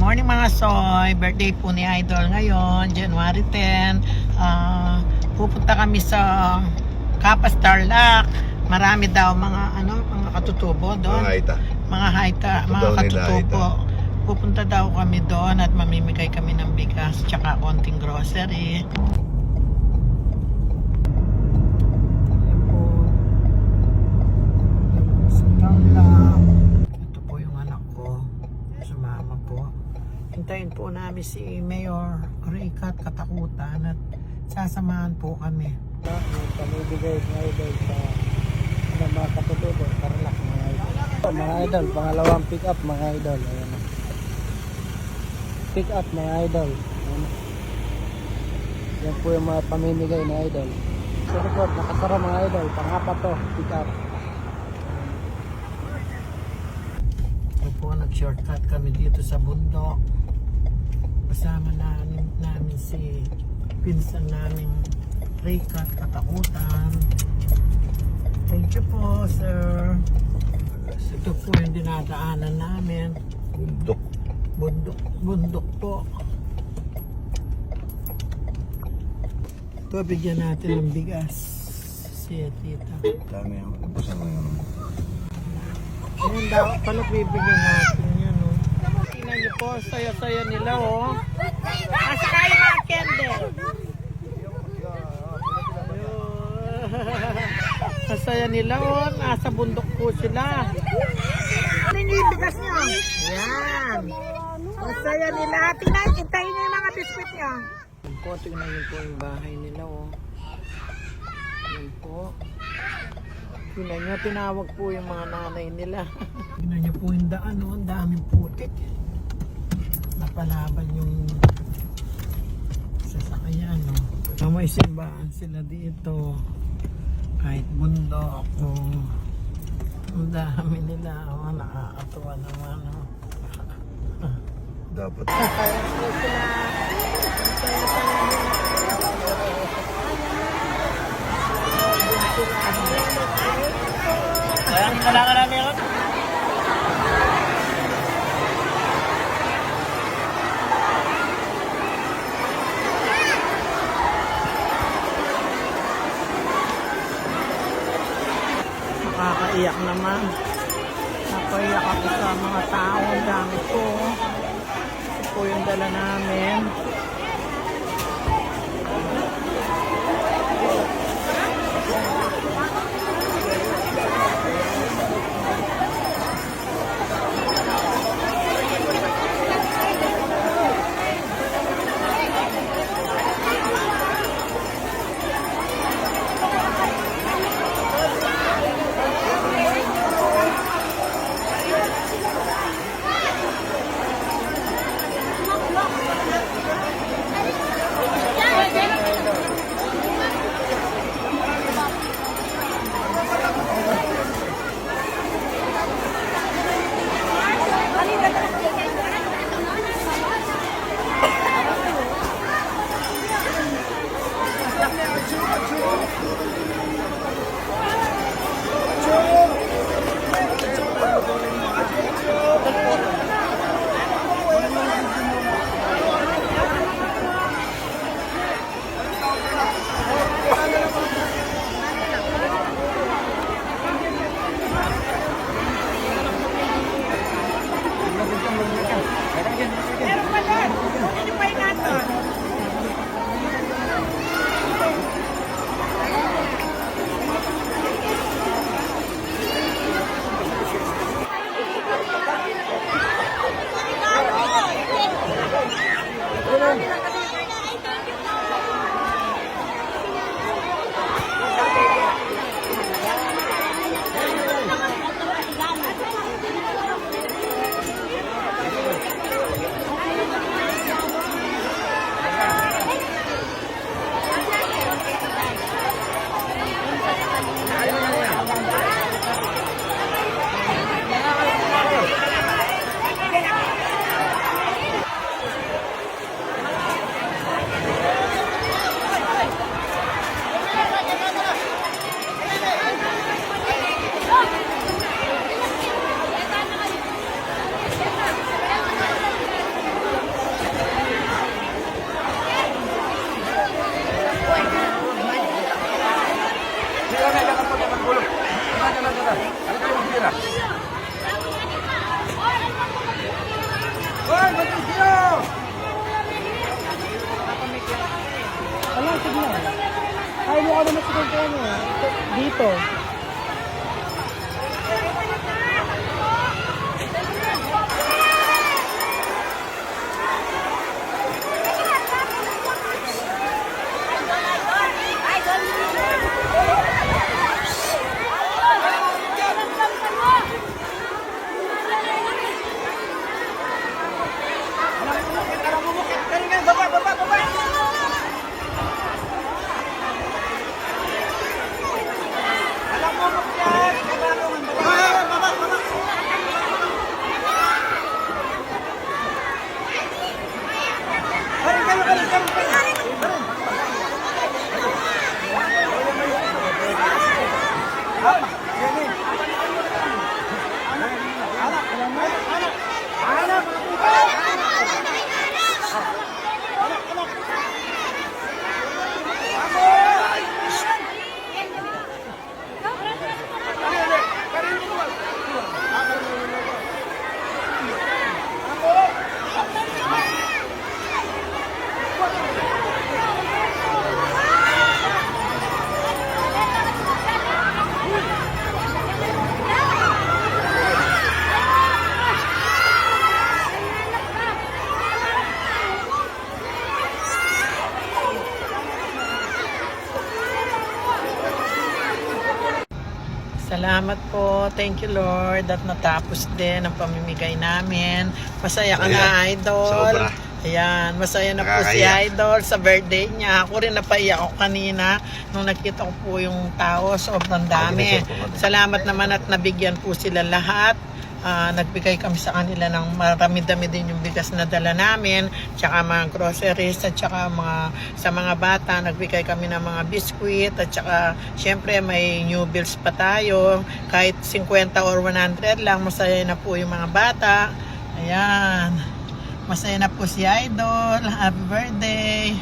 morning mga soy. Birthday po ni Idol ngayon, January 10. Pupunta kami sa Kapas Tarlac. Marami daw mga mga katutubo doon. Mga haita, mga katutubo. Pupunta daw kami doon at mamimigay kami ng bigas tsaka konting grocery. Ito po yung anak ko. Sumama po. Hintayin po namin si Mayor Ricat Katakutan at sasamahan po kami. Pamibigay ng idol sa mga katutubo, Tarlac mga idol. Mga idol, pangalawang pick up mga idol. Ayan. Pick up mga idol. Ayan. Yan po yung mga pamimigay ng idol. Sa likod, nakasara mga idol, pang-apat to, pick up. Ito po, nag-shortcut kami dito sa bundok. Kasama namin si pinsan namin Ricat Katakutan. Thank you po, sir. Ito po yung dinadaanan namin. Bundok po. Ito, bigyan natin ng bigas. Siya, tita. Dami yung nabusan mo yung... Ayan daw, panagbibigyan natin yan, oh. Tingnan niyo po, saya-saya nila, oh. Asa kayo mga candle? Masaya nila, oh. Nasa bundok po sila. Ano yung bigas niyo? Yan. Masaya nila. Tingnan, hintayin niyo yung mga biskuit niyo. Tingnan niyo po yung bahay nila, oh. Yan po. Tingnan nyo, tinawag po yung mga nanay nila. Tingnan nyo po yung daan, oh. Ang daming putik. Napalaban yung sasakyan, no? May simbahan sila dito. Kahit bundok, oh. Ang dami nila, oh. Nakakatuwa naman, oh. Dapat. Kaya sila. Ayan, kailangan namin ako. Nakakaiyak naman. Nakaiyak ako sa mga tao. Ang dami po. Ito po yung dala namin. ako naman sa kanya. Dito. Salamat po. Thank you, Lord, at natapos din ang pamimigay namin. Masaya ka na, Idol. Sobra. Ayan, masaya na po si Nakakahiya. Idol sa birthday niya. Ako rin napaiyak ako kanina nung nakita ko po yung tao. Sobrang dami. Salamat naman at nabigyan po sila lahat. Nagbigay kami sa kanila ng marami-dami din yung bigas na dala namin, tsaka mga groceries, at tsaka sa mga bata nagbigay kami ng mga biskwit, at tsaka syempre may new bills pa tayo, kahit 50 or 100 lang, masaya na po yung mga bata. Ayan, masaya na po si Idol. Happy birthday.